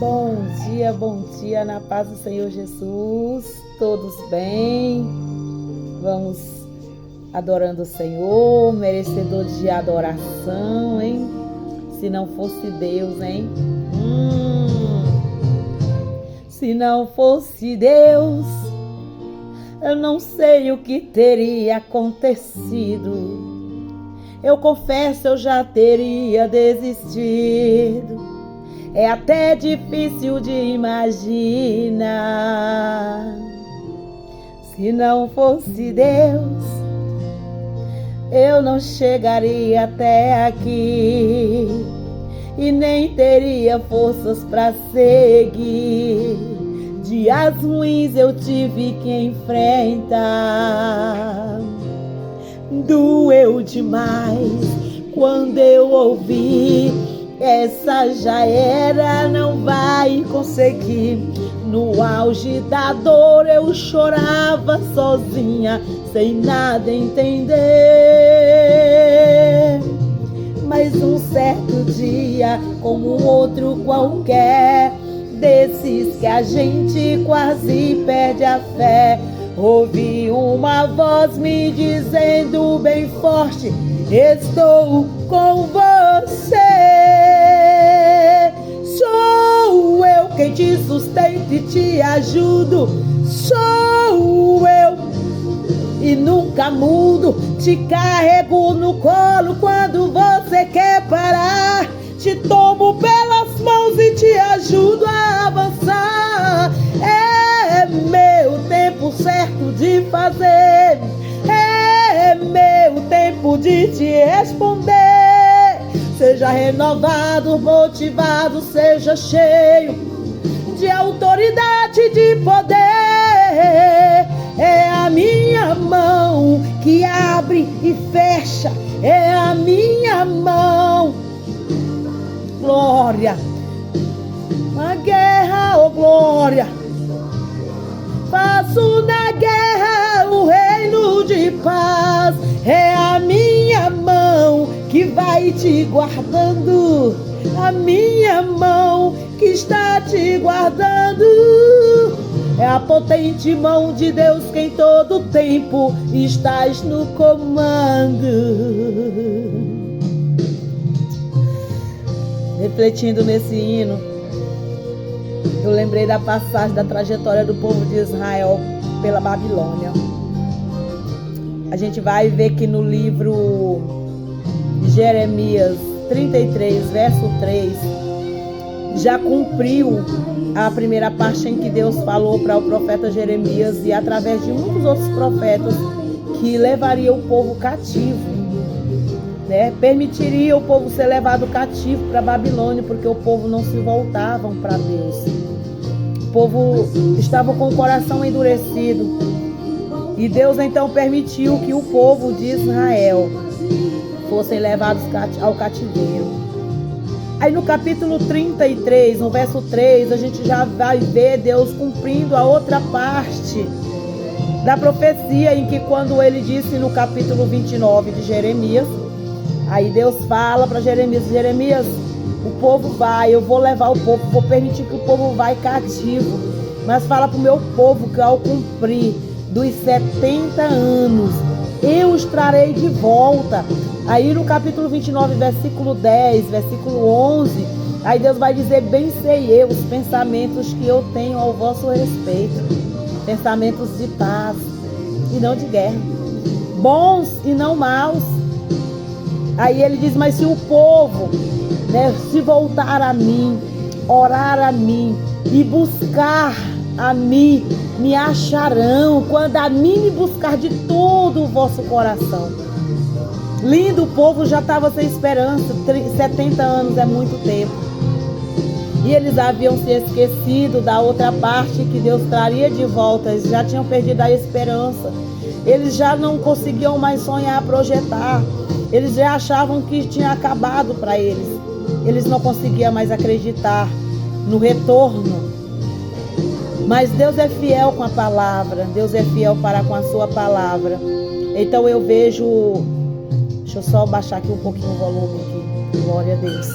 Bom dia, na paz do Senhor Jesus, todos bem? Vamos adorando o Senhor, merecedor de adoração, hein? Se não fosse Deus, hein? Se não fosse Deus, eu não sei o que teria acontecido. Eu confesso, eu já teria desistido. É até difícil de imaginar. Se não fosse Deus, eu não chegaria até aqui e nem teria forças para seguir. Dias ruins eu tive que enfrentar. Doeu demais quando eu ouvi: essa já era, não vai conseguir. No auge da dor eu chorava sozinha, sem nada entender. Mas um certo dia, como um outro qualquer, desses que a gente quase perde a fé, ouvi uma voz me dizendo bem forte: estou com você. Sou eu quem te sustento e te ajudo. Sou eu e nunca mudo. Te carrego no colo quando você quer parar. Te tomo pelas mãos e te ajudo a avançar. É meu tempo certo de fazer. É meu tempo de te responder. Seja renovado, motivado, seja cheio de autoridade e de poder. É a minha mão que abre e fecha. É a minha mão. Glória. Na guerra, oh glória. Faço na guerra o reino de paz. É a minha mão que vai te guardando. A minha mão que está te guardando. É a potente mão de Deus que em todo tempo estás no comando. Refletindo nesse hino, eu lembrei da passagem da trajetória do povo de Israel pela Babilônia. A gente vai ver que no livro de Jeremias 33, verso 3, já cumpriu a primeira parte em que Deus falou para o profeta Jeremias, e através de muitos outros profetas, que levaria o povo cativo, né? Permitiria o povo ser levado cativo para a Babilônia, porque o povo não se voltavam para Deus. O povo estava com o coração endurecido. E Deus então permitiu que o povo de Israel fossem levados ao cativeiro. Aí no capítulo 33, no verso 3, a gente já vai ver Deus cumprindo a outra parte da profecia, em que quando ele disse no capítulo 29 de Jeremias, aí Deus fala para Jeremias: Jeremias, o povo vai, eu vou levar o povo, vou permitir que o povo vá cativo, mas fala para o meu povo que ao cumprir dos 70 anos, eu os trarei de volta. Aí no capítulo 29, versículo 10, versículo 11, aí Deus vai dizer: bem sei eu os pensamentos que eu tenho ao vosso respeito, pensamentos de paz e não de guerra, bons e não maus. Aí ele diz: mas se o povo, né, se voltar a mim, orar a mim e buscar a mim, me acharão, quando a mim me buscar de todo o vosso coração. Lindo, o povo já estava sem esperança. 70 anos é muito tempo. E eles haviam se esquecido da outra parte que Deus traria de volta. Eles já tinham perdido a esperança. Eles já não conseguiam mais sonhar, projetar. Eles já achavam que tinha acabado para eles. Eles não conseguiam mais acreditar no retorno. Mas Deus é fiel com a palavra. Deus é fiel para com a sua palavra. Então eu vejo... Deixa eu só baixar aqui um pouquinho o volume aqui. Glória a Deus.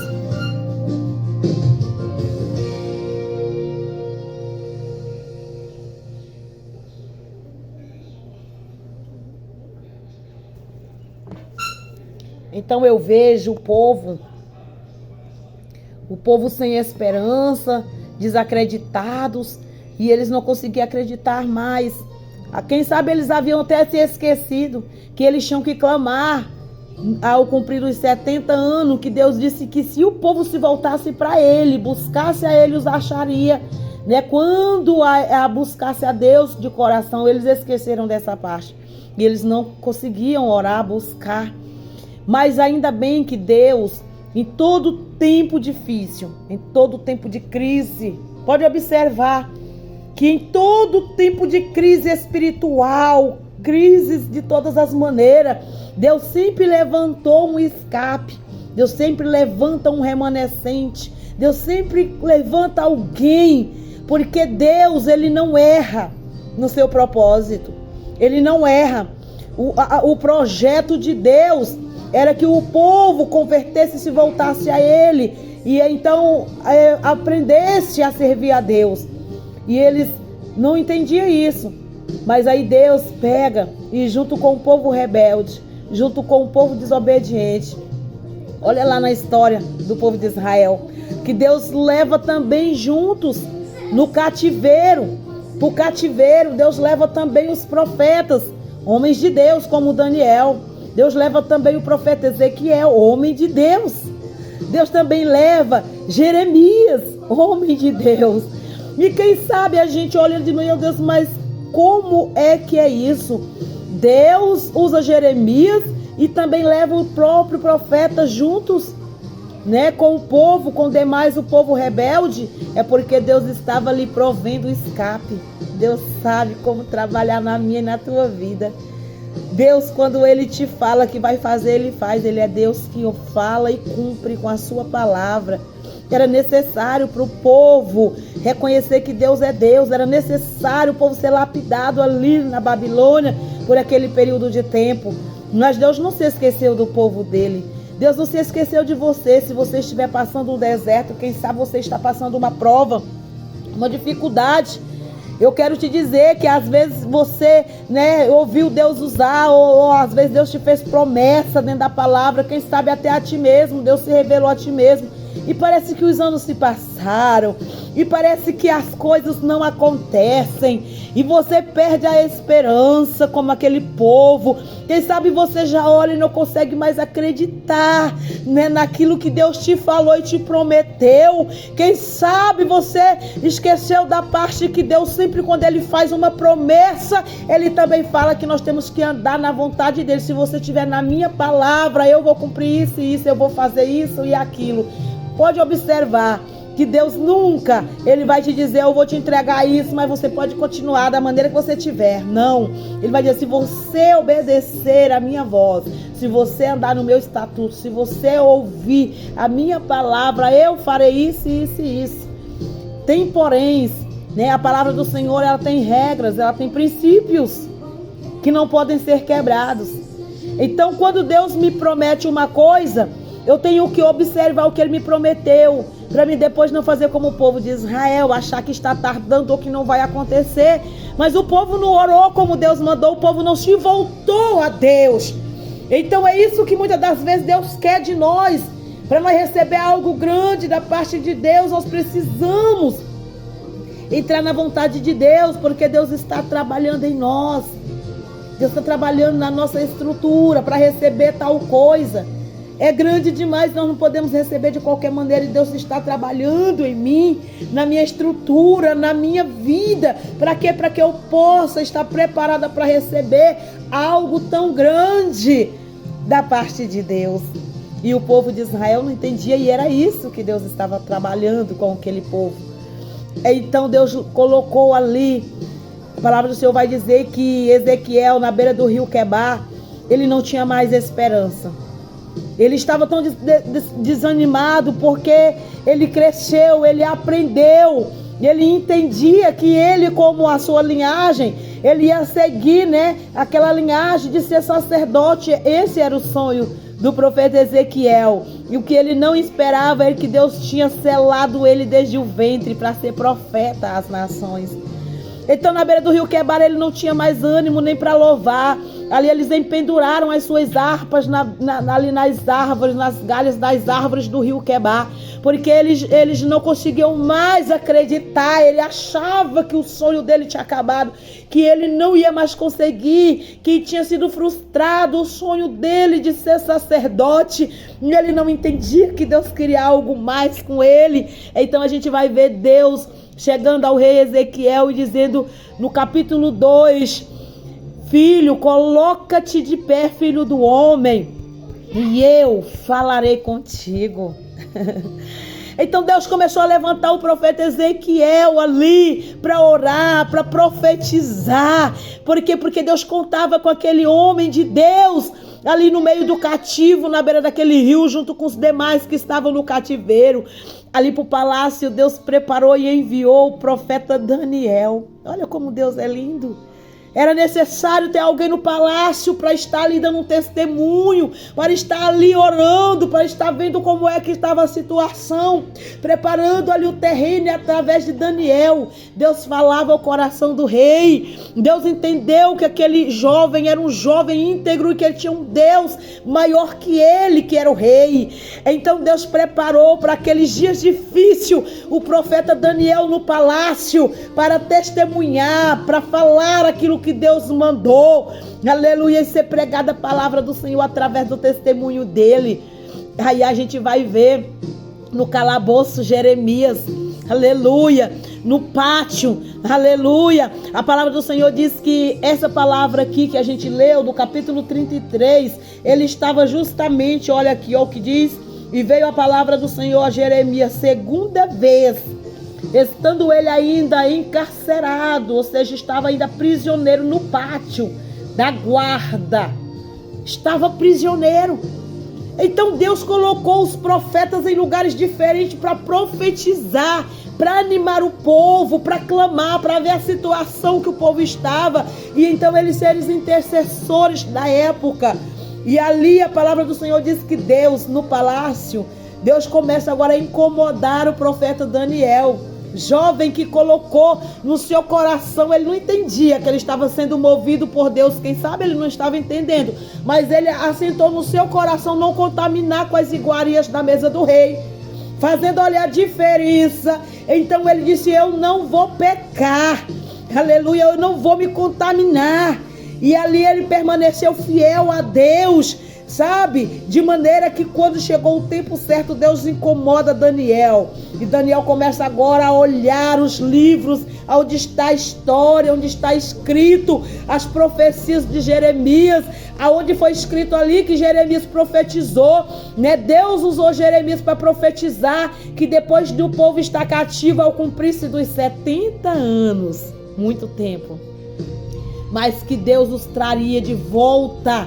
Então eu vejo o povo sem esperança, desacreditados, e eles não conseguiam acreditar mais. Quem sabe eles haviam até se esquecido que eles tinham que clamar ao cumprir os 70 anos, que Deus disse que se o povo se voltasse para ele, buscasse a ele, os acharia, né? Quando buscasse a Deus de coração, eles esqueceram dessa parte. E eles não conseguiam orar, buscar. Mas ainda bem que Deus, em todo tempo difícil, em todo tempo de crise, pode observar que em todo tempo de crise espiritual, crises de todas as maneiras, Deus sempre levantou um escape. Deus sempre levanta um remanescente. Deus sempre levanta alguém, porque Deus, ele não erra no seu propósito. Ele não erra. O projeto de Deus era que o povo convertesse e se voltasse a ele, e então aprendesse a servir a Deus. E eles não entendiam isso. Mas aí Deus pega e junto com o povo rebelde, junto com o povo desobediente, olha lá na história do povo de Israel, que Deus leva também juntos no cativeiro. Para o cativeiro, Deus leva também os profetas, homens de Deus, como Daniel. Deus leva também o profeta Ezequiel, homem de Deus. Deus também leva Jeremias, homem de Deus. E quem sabe a gente olha de meu Deus, mas como é que é isso? Deus usa Jeremias e também leva o próprio profeta juntos, né, com o povo, com demais o povo rebelde. É porque Deus estava ali provendo o escape. Deus sabe como trabalhar na minha e na tua vida. Deus, quando Ele te fala que vai fazer, Ele faz. Ele é Deus que fala e cumpre com a sua palavra. Era necessário para o povo reconhecer que Deus é Deus. Era necessário o povo ser lapidado ali na Babilônia por aquele período de tempo. Mas Deus não se esqueceu do povo dele. Deus não se esqueceu de você. Se você estiver passando um deserto, quem sabe você está passando uma prova, uma dificuldade. Eu quero te dizer que às vezes você, né, ouviu Deus usar, ou às vezes Deus te fez promessa dentro da palavra, quem sabe até a ti mesmo, Deus se revelou a ti mesmo. E parece que os anos se passaram, e parece que as coisas não acontecem, e você perde a esperança como aquele povo. Quem sabe você já olha e não consegue mais acreditar, né, naquilo que Deus te falou e te prometeu. Quem sabe você esqueceu da parte que Deus sempre, quando Ele faz uma promessa, Ele também fala que nós temos que andar na vontade dEle. Se você estiver na minha palavra, eu vou cumprir isso e isso, eu vou fazer isso e aquilo. Pode observar que Deus nunca, Ele vai te dizer, eu vou te entregar isso, mas você pode continuar da maneira que você tiver. Não, Ele vai dizer, se você obedecer a minha voz, se você andar no meu estatuto, se você ouvir a minha palavra, eu farei isso, isso e isso. Tem poréns, né? A palavra do Senhor, ela tem regras, ela tem princípios que não podem ser quebrados. Então, quando Deus me promete uma coisa, eu tenho que observar o que Ele me prometeu, para mim depois não fazer como o povo de Israel, achar que está tardando ou que não vai acontecer. Mas o povo não orou como Deus mandou, o povo não se voltou a Deus. Então é isso que muitas das vezes Deus quer de nós. Para nós receber algo grande da parte de Deus, nós precisamos entrar na vontade de Deus, porque Deus está trabalhando em nós. Deus está trabalhando na nossa estrutura para receber tal coisa. É grande demais, nós não podemos receber de qualquer maneira. E Deus está trabalhando em mim, na minha estrutura, na minha vida. Para quê? Para que eu possa estar preparada para receber algo tão grande da parte de Deus. E o povo de Israel não entendia, e era isso que Deus estava trabalhando com aquele povo. Então Deus colocou ali, a palavra do Senhor vai dizer que Ezequiel, na beira do rio Quebar, ele não tinha mais esperança. Ele estava tão desanimado porque ele cresceu, ele aprendeu, ele entendia que ele, como a sua linhagem, ele ia seguir, né, aquela linhagem de ser sacerdote. Esse era o sonho do profeta Ezequiel. E o que ele não esperava era que Deus tinha selado ele desde o ventre para ser profeta às nações. Então, na beira do rio Quebar, ele não tinha mais ânimo nem para louvar. Ali eles empenduraram as suas harpas ali nas árvores, nas galhas das árvores do rio Quebar, porque eles não conseguiam mais acreditar. Ele achava que o sonho dele tinha acabado, que ele não ia mais conseguir, que tinha sido frustrado o sonho dele de ser sacerdote. E ele não entendia que Deus queria algo mais com ele. Então a gente vai ver Deus chegando ao rei Ezequiel e dizendo no capítulo 2: filho, coloca-te de pé, filho do homem, e eu falarei contigo. Então Deus começou a levantar o profeta Ezequiel ali para orar, para profetizar. Por quê? Porque Deus contava com aquele homem de Deus ali no meio do cativo, na beira daquele rio, junto com os demais que estavam no cativeiro. Ali para o palácio, Deus preparou e enviou o profeta Daniel. Olha como Deus é lindo. Era necessário ter alguém no palácio para estar ali dando um testemunho, para estar ali orando, para estar vendo como é que estava a situação, preparando ali o terreno. E através de Daniel, Deus falava ao coração do rei. Deus entendeu que aquele jovem era um jovem íntegro e que ele tinha um Deus maior que ele, que era o rei. Então Deus preparou para aqueles dias difíceis o profeta Daniel no palácio para testemunhar, para falar aquilo que Deus mandou, aleluia, e ser pregada a palavra do Senhor através do testemunho dele. Aí a gente vai ver no calabouço Jeremias, aleluia, no pátio, aleluia. A palavra do Senhor diz que essa palavra aqui que a gente leu, do capítulo 33, ele estava justamente, olha aqui, olha o que diz: e veio a palavra do Senhor a Jeremias segunda vez, estando ele ainda encarcerado, ou seja, estava ainda prisioneiro no pátio da guarda. Estava prisioneiro. Então Deus colocou os profetas em lugares diferentes para profetizar, para animar o povo, para clamar, para ver a situação que o povo estava. E então eles seriam os intercessores da época. E ali a palavra do Senhor diz que Deus, no palácio, Deus começa agora a incomodar o profeta Daniel, jovem que colocou no seu coração. Ele não entendia que ele estava sendo movido por Deus, quem sabe ele não estava entendendo, mas ele assentou no seu coração não contaminar com as iguarias da mesa do rei, fazendo olhar a diferença. Então ele disse: eu não vou pecar, aleluia, eu não vou me contaminar. E ali ele permaneceu fiel a Deus, sabe? De maneira que quando chegou o tempo certo, Deus incomoda Daniel. E Daniel começa agora a olhar os livros, onde está a história, onde está escrito as profecias de Jeremias, aonde foi escrito ali que Jeremias profetizou, né? Deus usou Jeremias para profetizar que depois do povo estar cativo, ao cumprir-se dos 70 anos, muito tempo, mas que Deus os traria de volta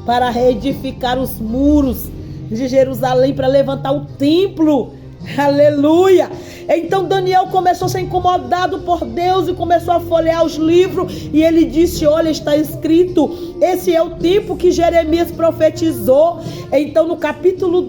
para reedificar os muros de Jerusalém, para levantar o templo, aleluia. Então Daniel começou a ser incomodado por Deus e começou a folhear os livros, e ele disse: olha, está escrito, esse é o tempo que Jeremias profetizou. Então no capítulo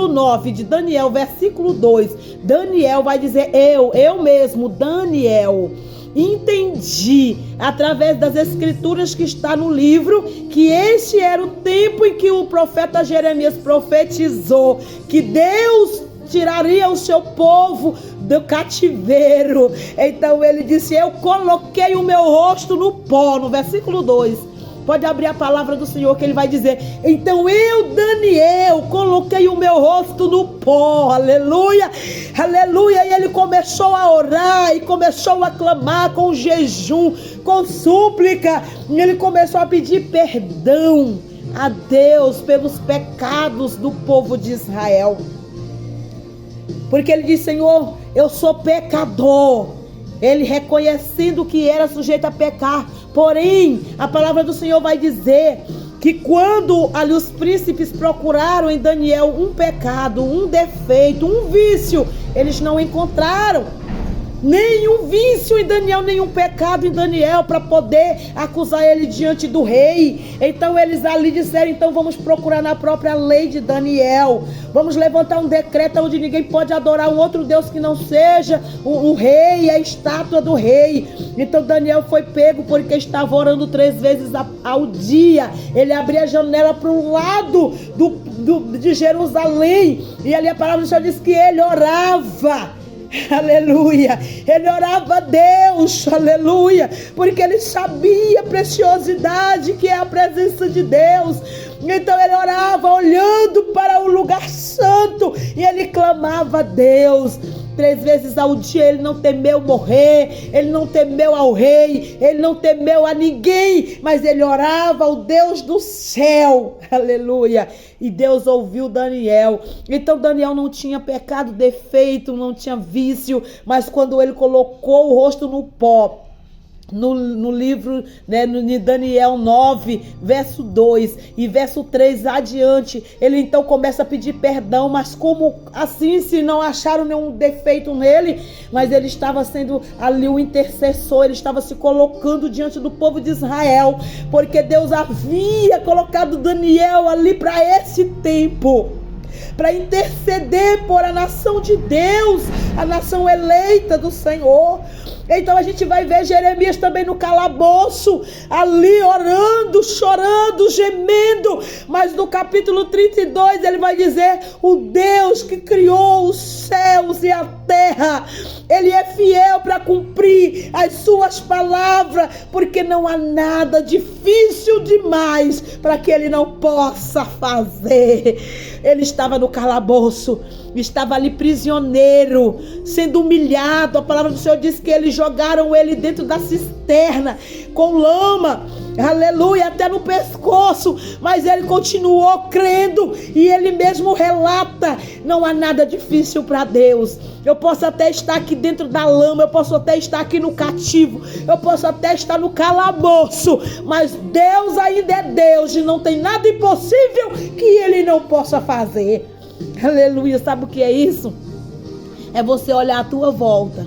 9 de Daniel, versículo 2, Daniel vai dizer: eu mesmo, Daniel, entendi através das escrituras que está no livro que este era o tempo em que o profeta Jeremias profetizou que Deus tiraria o seu povo do cativeiro. Então ele disse: eu coloquei o meu rosto no pó. No versículo 2, pode abrir a palavra do Senhor, que ele vai dizer: então eu, Daniel, coloquei o meu rosto no pó, aleluia, aleluia. E ele começou a orar e começou a clamar com jejum, com súplica, e ele começou a pedir perdão a Deus pelos pecados do povo de Israel, porque ele disse: Senhor, eu sou pecador. Ele reconhecendo que era sujeito a pecar. Porém, a palavra do Senhor vai dizer que quando ali os príncipes procuraram em Daniel um pecado, um defeito, um vício, eles não encontraram. nenhum vício em Daniel, nenhum pecado em Daniel para poder acusar ele diante do rei. Então eles ali disseram, então vamos procurar na própria lei de Daniel, vamos levantar um decreto onde ninguém pode adorar um outro Deus que não seja o rei, a estátua do rei. Então Daniel foi pego porque estava orando 3 vezes ao dia. Ele abria a janela para o lado de Jerusalém, e ali a palavra do Senhor diz que ele orava. Aleluia, ele orava a Deus, aleluia, porque ele sabia a preciosidade que é a presença de Deus. Então ele orava olhando para o lugar santo e ele clamava a Deus 3 vezes ao dia. Ele não temeu morrer, ele não temeu ao rei, ele não temeu a ninguém, mas ele orava ao Deus do céu, aleluia. E Deus ouviu Daniel. Então Daniel não tinha pecado, defeito, não tinha vício, mas quando ele colocou o rosto no pó, no livro, né, de Daniel 9, verso 2 e verso 3 adiante, ele então começa a pedir perdão, mas como assim, se não acharam nenhum defeito nele, mas ele estava sendo ali o intercessor, ele estava se colocando diante do povo de Israel, porque Deus havia colocado Daniel ali para esse tempo, para interceder por a nação de Deus, a nação eleita do Senhor. Então a gente vai ver Jeremias também no calabouço, ali orando, chorando, gemendo, mas no capítulo 32 ele vai dizer, o Deus que criou os céus e a terra, ele é fiel para cumprir as suas palavras, porque não há nada difícil demais para que ele não possa fazer. Ele estava no calabouço, estava ali prisioneiro, sendo humilhado. A palavra do Senhor diz que eles jogaram ele dentro da cisterna com lama, aleluia, até no pescoço, mas ele continuou crendo, e ele mesmo relata, não há nada difícil para Deus. Eu posso até estar aqui dentro da lama, eu posso até estar aqui no cativo, eu posso até estar no calabouço, mas Deus ainda é Deus, e não tem nada impossível que ele não possa fazer. Aleluia. Sabe o que é isso? É você olhar à tua volta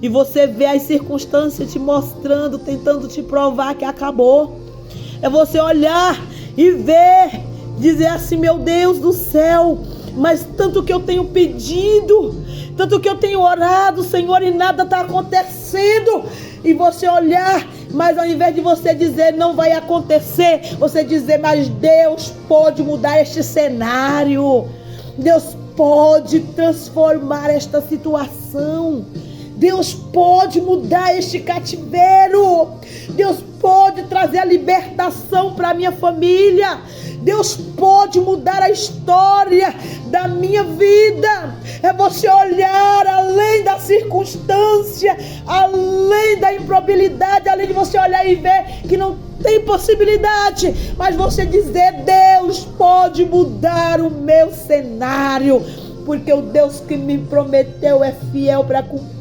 e você ver as circunstâncias te mostrando, tentando te provar que acabou. É você olhar e ver, dizer assim, meu Deus do céu, mas tanto que eu tenho pedido, tanto que eu tenho orado, Senhor, e nada está acontecendo. E você olhar, mas ao invés de você dizer não vai acontecer, você dizer, mas Deus pode mudar este cenário, Deus pode transformar esta situação, Deus pode mudar este cativeiro, Deus pode trazer a libertação para a minha família, Deus pode mudar a história da minha vida. É você olhar além da circunstância, além da improbabilidade, além de você olhar e ver que não tem possibilidade, mas você dizer, Deus pode mudar o meu cenário, porque o Deus que me prometeu é fiel para cumprir.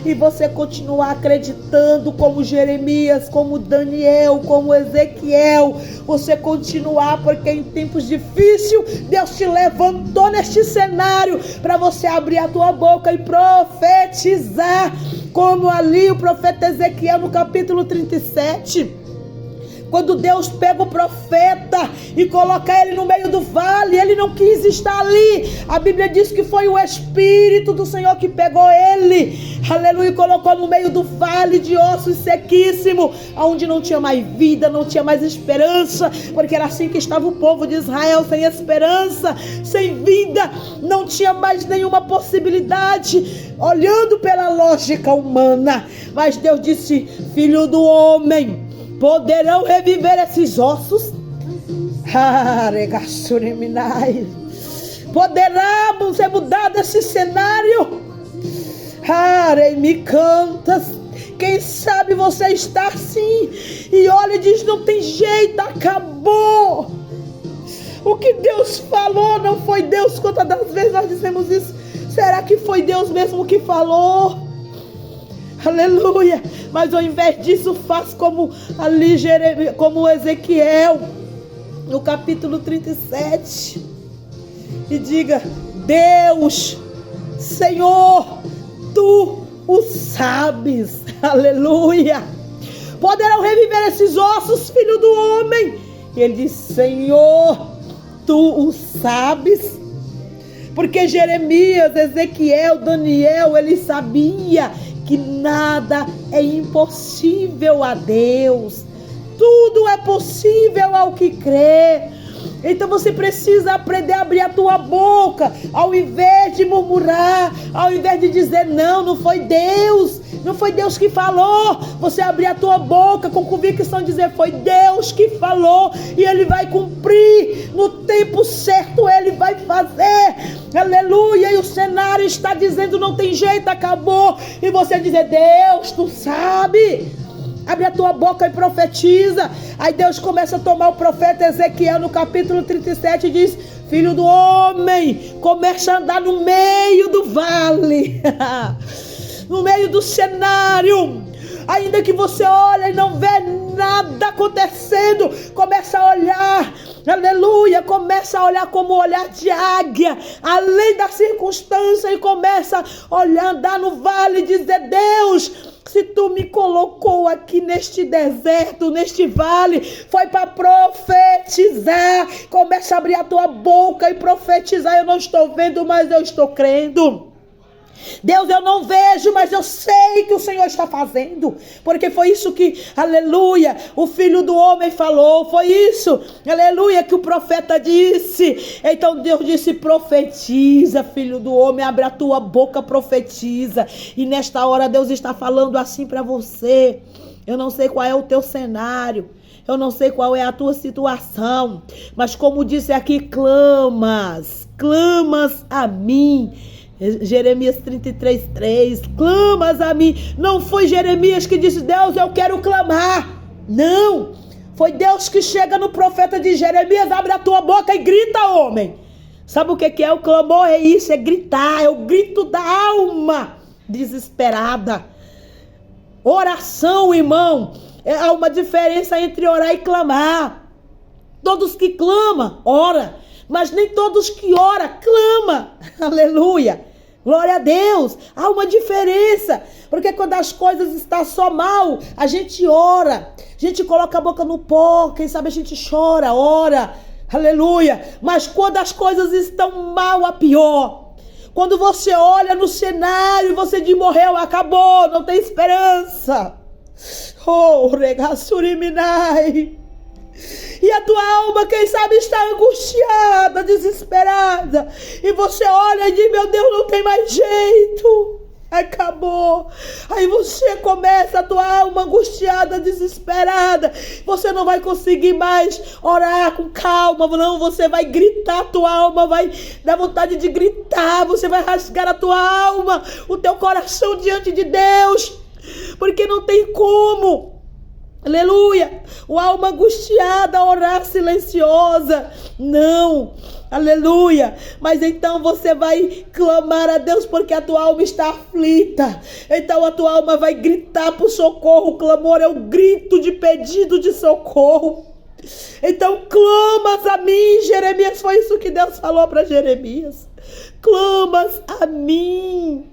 E você continuar acreditando, como Jeremias, como Daniel, como Ezequiel, você continuar, porque em tempos difíceis Deus te levantou neste cenário para você abrir a tua boca e profetizar, como ali o profeta Ezequiel no capítulo 37. Quando Deus pega o profeta e coloca ele no meio do vale, ele não quis estar ali. A Bíblia diz que foi o Espírito do Senhor que pegou ele, aleluia, e colocou no meio do vale de ossos sequíssimos, onde não tinha mais vida, não tinha mais esperança, porque era assim que estava o povo de Israel, sem esperança, sem vida, não tinha mais nenhuma possibilidade, olhando pela lógica humana. Mas Deus disse, filho do homem, poderão reviver esses ossos? Poderá ser mudado esse cenário? Me cantas. Quem sabe você está assim e olha e diz, não tem jeito, acabou. O que Deus falou não foi Deus. Quantas das vezes nós dizemos isso? Será que foi Deus mesmo que falou? Aleluia. Mas ao invés disso, faz como ali como Ezequiel no capítulo 37 e diga, Deus, Senhor, tu o sabes. Aleluia. Poderão reviver esses ossos, filho do homem? E ele diz: Senhor, tu o sabes. Porque Jeremias, Ezequiel, Daniel, ele sabia que nada é impossível a Deus. Tudo é possível ao que crê. Então você precisa aprender a abrir a tua boca, ao invés de murmurar, ao invés de dizer não foi Deus, não foi Deus que falou. Você abrir a tua boca com convicção, dizer: foi Deus que falou e Ele vai cumprir no tempo certo, Ele vai fazer. Aleluia. E o cenário está dizendo: não tem jeito, acabou. E você dizer: Deus, tu sabe. Abre a tua boca e profetiza. Aí Deus começa a tomar o profeta Ezequiel no capítulo 37 e diz: filho do homem, começa a andar no meio do vale, no meio do cenário. Ainda que você olhe e não vê nada acontecendo, começa a olhar, aleluia, começa a olhar como o olhar de águia, além da circunstância, e começa a olhar, andar no vale e dizer: Deus, se tu me colocou aqui neste deserto, neste vale, foi para profetizar. Começa a abrir a tua boca e profetizar. Eu não estou vendo, mas eu estou crendo. Deus, eu não vejo, mas eu sei que o Senhor está fazendo, porque foi isso que, aleluia, o filho do homem falou, foi isso, aleluia, que o profeta disse. Então Deus disse: profetiza, filho do homem, abre a tua boca, profetiza. E nesta hora Deus está falando assim para você. Eu não sei qual é o teu cenário, eu não sei qual é a tua situação, mas como disse aqui, clamas a mim. Jeremias 33:3, clamas a mim. Não foi Jeremias que disse: Deus, eu quero clamar. Não, foi Deus que chega no profeta de Jeremias: abre a tua boca e grita, homem. Sabe o que é o clamor? É isso, é gritar, é o grito da alma desesperada. Oração, irmão, há uma diferença entre orar e clamar. Todos que clamam, ora, mas nem todos que oram, clama. Aleluia. Glória a Deus. Há uma diferença. Porque quando as coisas estão só mal, a gente ora. A gente coloca a boca no pó. Quem sabe a gente chora, ora. Aleluia. Mas quando as coisas estão mal, a pior. Quando você olha no cenário e você diz: morreu, acabou, não tem esperança. Oh, regassuriminai. E a tua alma, quem sabe, está angustiada, desesperada. E você olha e diz: meu Deus, não tem mais jeito. Acabou. Aí você começa, a tua alma angustiada, desesperada. Você não vai conseguir mais orar com calma. Não, você vai gritar, a tua alma vai dar vontade de gritar. Você vai rasgar a tua alma, o teu coração diante de Deus. Porque não tem como. Aleluia, o alma angustiada, orar silenciosa, não, aleluia, mas então você vai clamar a Deus porque a tua alma está aflita, então a tua alma vai gritar por socorro. O clamor é o grito de pedido de socorro. Então clamas a mim, Jeremias, foi isso que Deus falou para Jeremias, clamas a mim.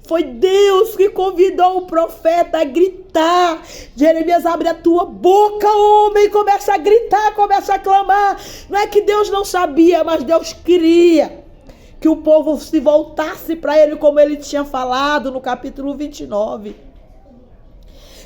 Foi Deus que convidou o profeta a gritar. Jeremias, abre a tua boca, homem, começa a gritar, começa a clamar. Não é que Deus não sabia, mas Deus queria que o povo se voltasse para ele, como ele tinha falado no capítulo 29.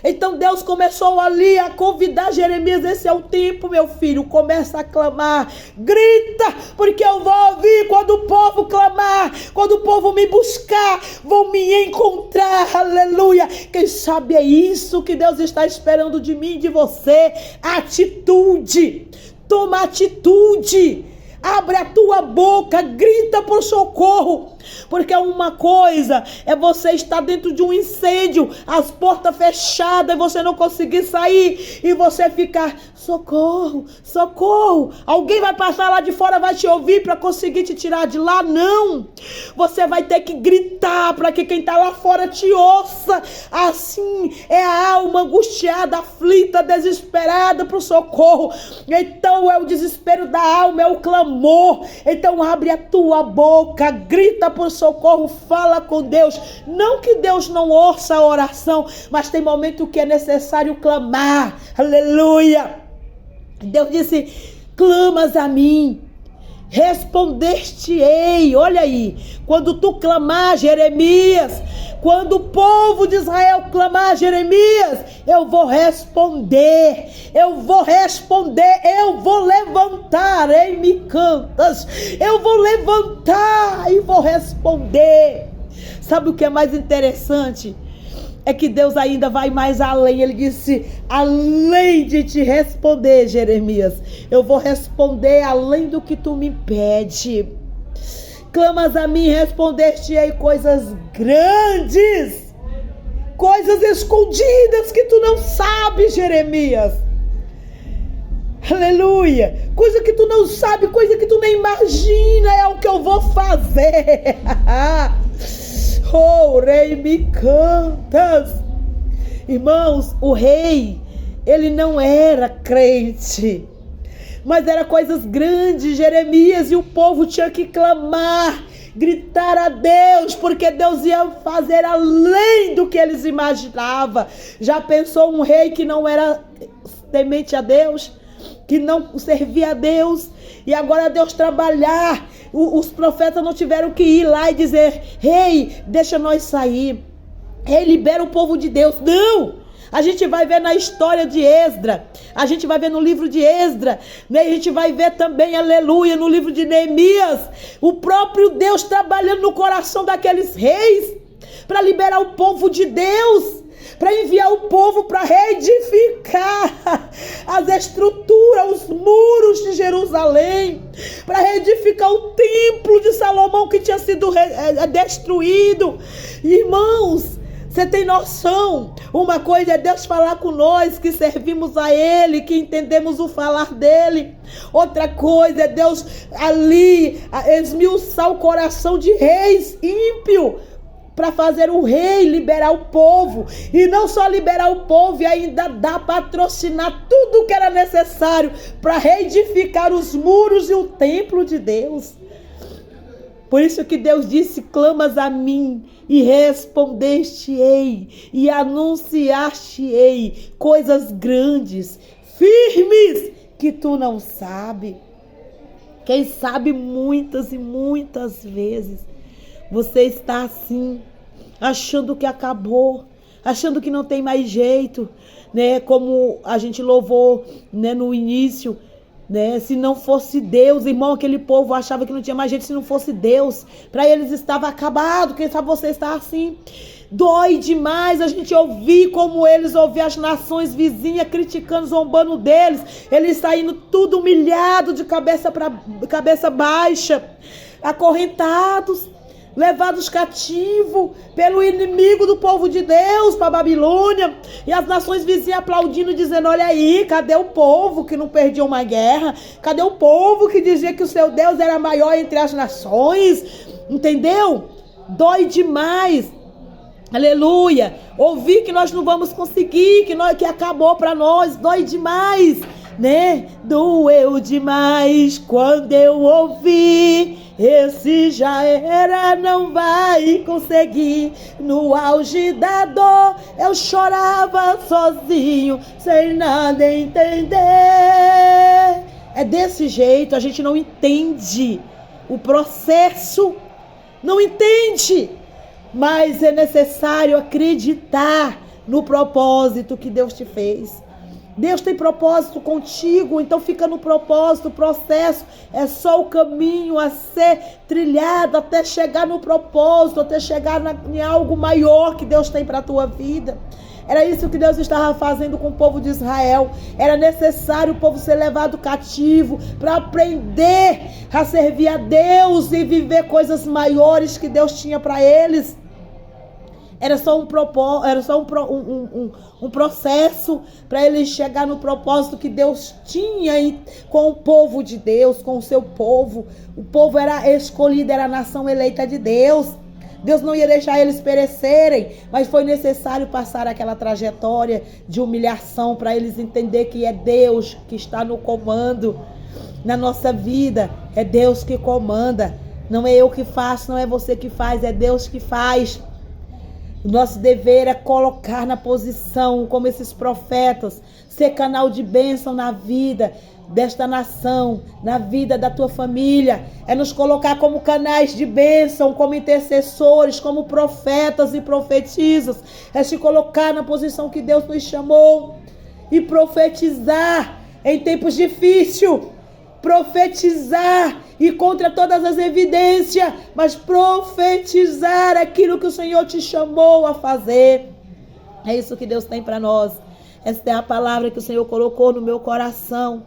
Então Deus começou ali a convidar Jeremias: esse é o tempo, meu filho, começa a clamar, grita, porque eu vou ouvir quando o povo clamar, quando o povo me buscar, vão me encontrar, aleluia. Quem sabe é isso que Deus está esperando de mim e de você, atitude, toma atitude. Abre a tua boca, grita por socorro. Porque uma coisa é você estar dentro de um incêndio, as portas fechadas, e você não conseguir sair, e você ficar: socorro, socorro. Alguém vai passar lá de fora, vai te ouvir para conseguir te tirar de lá? Não. Você vai ter que gritar para que quem está lá fora te ouça. Assim é a alma angustiada, aflita, desesperada para o socorro. Então é o desespero da alma, é o clamor. Então abre a tua boca, grita por por socorro, fala com Deus. Não que Deus não ouça a oração, mas tem momento que é necessário clamar. Aleluia! Deus disse: clamas a mim, responder-te-ei. Olha aí, quando tu clamar, Jeremias, quando o povo de Israel clamar, Jeremias, eu vou responder, eu vou levantar, hein, me cantas, eu vou levantar e vou responder. Sabe o que é mais interessante? É que Deus ainda vai mais além. Ele disse: além de te responder, Jeremias, eu vou responder além do que tu me pede. Clamas a mim, responder-te-ei coisas grandes, coisas escondidas que tu não sabes, Jeremias. Aleluia. Coisa que tu não sabe, coisa que tu nem imagina, é o que eu vou fazer. Oh, rei, me cantas. Irmãos, o rei, ele não era crente, mas era coisas grandes, Jeremias, e o povo tinha que clamar, gritar a Deus, porque Deus ia fazer além do que eles imaginavam. Já pensou um rei que não era temente a Deus, que não servia a Deus, e agora Deus trabalhar? Os profetas não tiveram que ir lá e dizer: rei, deixa nós sair, rei, libera o povo de Deus. Não! A gente vai ver na história de Esdras, a gente vai ver no livro de Esdras, né? A gente vai ver também, aleluia, no livro de Neemias, o próprio Deus trabalhando no coração daqueles reis, para liberar o povo de Deus, para enviar o povo para reedificar as estruturas, os muros de Jerusalém, para reedificar o templo de Salomão que tinha sido destruído. Irmãos, você tem noção? Uma coisa é Deus falar com nós que servimos a Ele, que entendemos o falar dEle. Outra coisa é Deus ali esmiuçar o coração de reis ímpios, para fazer o rei liberar o povo. E não só liberar o povo, e ainda patrocinar tudo o que era necessário para reedificar os muros e o templo de Deus. Por isso que Deus disse: clamas a mim e respondeste-ei e anunciaste-ei coisas grandes, firmes, que tu não sabe. Quem sabe muitas e muitas vezes você está assim, achando que acabou, achando que não tem mais jeito, né? Como a gente louvou, né, no início, né? Se não fosse Deus, irmão, aquele povo achava que não tinha mais jeito se não fosse Deus. Para eles estava acabado. Quem sabe você está assim. Dói demais a gente ouvir como eles ouviam as nações vizinhas criticando, zombando deles. Eles saindo tudo humilhado, de cabeça baixa, acorrentados, levados cativos pelo inimigo do povo de Deus para a Babilônia, e as nações vizinhas aplaudindo, dizendo: olha aí, cadê o povo que não perdia uma guerra? Cadê o povo que dizia que o seu Deus era maior entre as nações? Entendeu? Dói demais. Aleluia. Ouvir que nós não vamos conseguir, que acabou para nós, dói demais, né? Doeu demais quando eu ouvi: esse já era, não vai conseguir. No auge da dor eu chorava sozinho, sem nada entender. É desse jeito, a gente não entende o processo, não entende, mas é necessário acreditar no propósito que Deus te fez. Deus tem propósito contigo, então fica no propósito. O processo é só o caminho a ser trilhado até chegar no propósito, até chegar em algo maior que Deus tem para a tua vida. Era isso que Deus estava fazendo com o povo de Israel. Era necessário o povo ser levado cativo para aprender a servir a Deus e viver coisas maiores que Deus tinha para eles. Era só um processo para eles chegar no propósito que Deus tinha com o povo de Deus, com o seu povo. O povo era escolhido, era a nação eleita de Deus. Deus não ia deixar eles perecerem, mas foi necessário passar aquela trajetória de humilhação para eles entender que é Deus que está no comando na nossa vida. É Deus que comanda. Não é eu que faço, não é você que faz, é Deus que faz. O nosso dever é colocar na posição, como esses profetas, ser canal de bênção na vida desta nação, na vida da tua família. É nos colocar como canais de bênção, como intercessores, como profetas e profetisas. É se colocar na posição que Deus nos chamou e profetizar em tempos difíceis. Profetizar e contra todas as evidências, mas profetizar aquilo que o Senhor te chamou a fazer. É isso que Deus tem para nós. Esta é a palavra que o Senhor colocou no meu coração.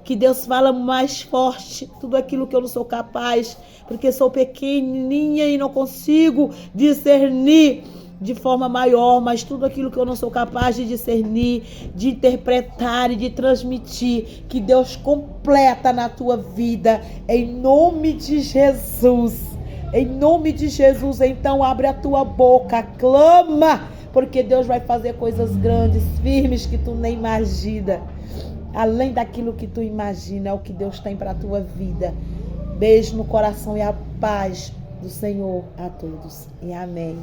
Que Deus fala mais forte tudo aquilo que eu não sou capaz, porque sou pequenininha e não consigo discernir de forma maior, mas tudo aquilo que eu não sou capaz de discernir, de interpretar e de transmitir, que Deus completa na tua vida, em nome de Jesus. Em nome de Jesus, então abre a tua boca, clama, porque Deus vai fazer coisas grandes, firmes, que tu nem imagina. Além daquilo que tu imagina, é o que Deus tem para a tua vida. Beijo no coração e a paz do Senhor a todos. E amém.